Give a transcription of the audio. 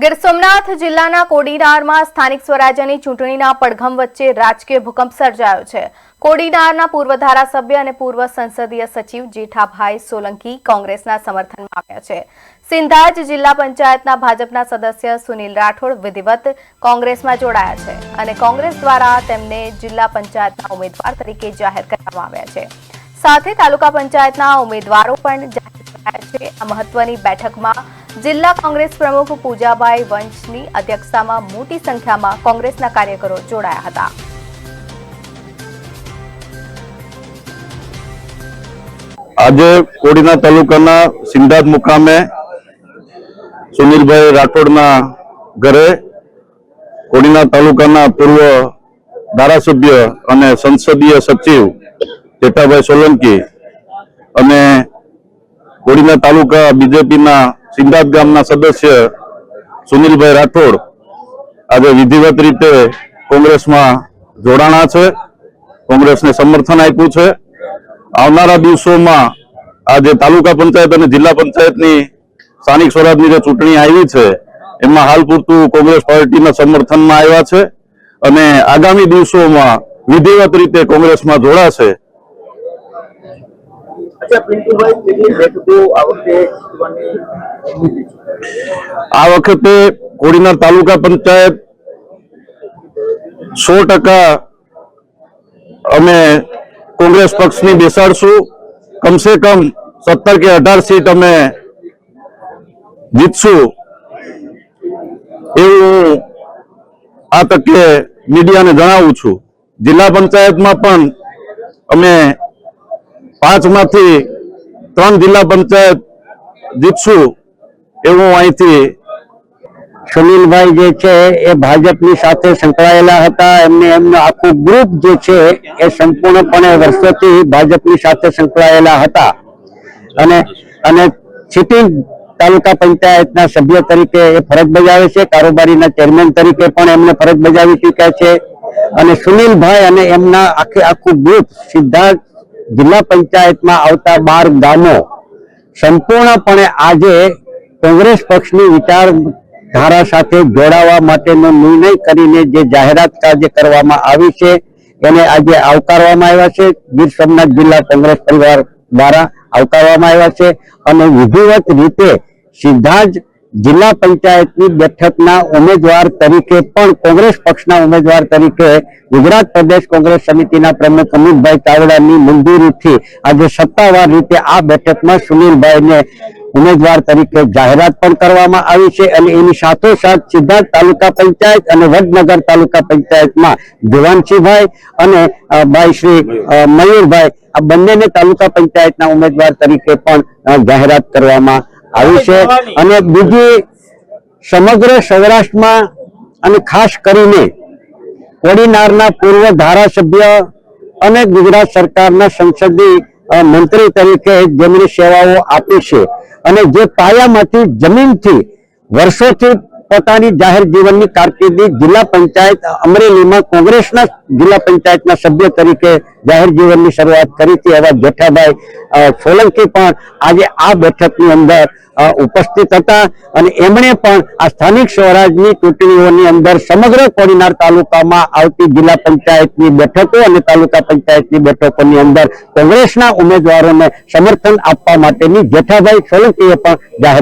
ગીર સોમનાથ જિલ્લાના કોડીનારમાં સ્થાનિક સ્વરાજ્યની ચૂંટણીના પડઘમ વચ્ચે રાજકીય ભૂકંપ સર્જાયો છે। કોડીનારના પૂર્વ ધારાસભ્ય અને પૂર્વ સંસદીય સચિવ જેઠાભાઈ સોલંકી કોંગ્રેસના સમર્થનમાં આવ્યા છે। સિંધાજ જિલ્લા પંચાયતના ભાજપના સદસ્ય સુનિલ રાઠોડ વિધિવત કોંગ્રેસમાં જોડાયા છે અને કોંગ્રેસ દ્વારા તેમને જિલ્લા પંચાયતના ઉમેદવાર તરીકે જાહેર કરવામાં આવ્યા છે। સાથે તાલુકા પંચાયતના ઉમેદવારો પણ જાહેર કરાયા છે। આ મહત્વની બેઠકમાં जिला कांग्रेस प्रमुख पूजाबाई वंशनी अध्यक्षतामां मोटी संख्यामां कांग्रेसना कार्यकरो जोड़ाया हता। आज कोडीना तालुकाना सिंधाज मुकामे सुनीलभाई राठोडना घरे कोडीना तालुकाना पूर्व धारासभ्य अने संसदीय सचिव जेठाभाई सोलंकी अने कोडीना तालुका बीजेपीना सिंधाज गामना सदस्य सुनीलभाई राठोड आज विधिवत रीते कांग्रेस में जोड़ाणा है। कांग्रेस ने समर्थन आप्युं छे। आवनारा दिवसों में आज तालुका पंचायत और जिला पंचायत की स्थानिक स्वराज की चूंटणी आई है एमां हाल पूरतुं कांग्रेस पार्टी समर्थन में आव्या छे अने आगामी दिवसों में विधिवत रीते कांग्रेस में जोड़ाशे। आ वखते कोडीना तालुका पंचायत 100% अमे कांग्रेस पक्ष ने बेसाड़शुं। कम से कम 17 के 18 सीट अमे जीतशुं एवुं आ तके मीडिया ने जणावुं छुं। जिला पंचायत में पण अमे 5 मांथी 3 जिला पंचायत जीतशुं एवुं अहींथी सुनीलभाई जे छे ए भाजपनी साथे संकळायेला हता। एमने एमनो आखो ग्रुप जे छे ए संपूर्णपणे वर्षोथी भाजपनी साथे संकळायेला हता अने अने सिटिंग तालुका पंचायतना सभ्य तरीके ए फरज बजावे छे। कारोबारीना चेरमेन तरीके पण एमने फरज बजावी चूक्या छे अने सुनीलभाई अने एमना आखो ग्रुप सीधा जिला पंचायतमां आवता 12 गामो संपूर्णपणे आजे कांग्रेस पक्षनी विचारधारा साथे जोड़ावा माटेनो निर्णय करीने जे जाहेरात आज करवामां आवी छे एने आज आवकारवामां आव्या छे। गीर सोमनाथ जिला कांग्रेस परिवार द्वारा आवकारवामां आव्या छे अने विधिवत रीते सीधाज जिला पंचायतनी बेठकना उम्मीदवार तरीके पण कांग्रेस पक्षना उम्मीदवार तरीके गुजरात प्रदेश कांग्रेस समितिना प्रमुख अमितभाई चावडानी मंजूरीथी आज सत्तावार रीते आ बेठकमां सुनीलभाईने उम्मीदवार तरीके जाहेरात पण करवामां आवी छे अने एनी साथोसाथ सीधा तालुका पंचायत अने वडनगर तालुका पंचायतमां जवानसिंहभाई अने भाई श्री मयूरभाई आ बंनेने तालुका पंचायतना उम्मीदवार तरीके पण जाहेरात करवामां आवी छे। अने बीजी समग्र सौराष्ट्रमां अने खास करीने कोडीनारना पूर्व धारासभ्य अने गुजरात सरकारना संसदीय मंत्री तरीके जेमनी सेवाओ आपी छे अने जे पायामांथी जमीनथी वर्षोथी पोतानी जाहेर जीवननी कारकिर्दी जिला पंचायत अमरेलीमां कांग्रेसना जिला पंचायतना सभ्य तरीके जाहेर जीवननी शरूआत करी थी एवा जेठाभाई सोलंकी पण आजे आ बेठकनी अंदर उपस्थित हता अने एमणे पण आ स्थानिक स्वराजनी चूंटणीओनी अंदर समग्र कोडीनार तालुकामां आवती जिला पंचायतनी बेठको अने तालुका पंचायतनी बेठकोनी अंदर कांग्रेसना उम्मीदवारोने समर्थन आपवा माटेनी जेठाभाई सोलंकीए पण जाहेरात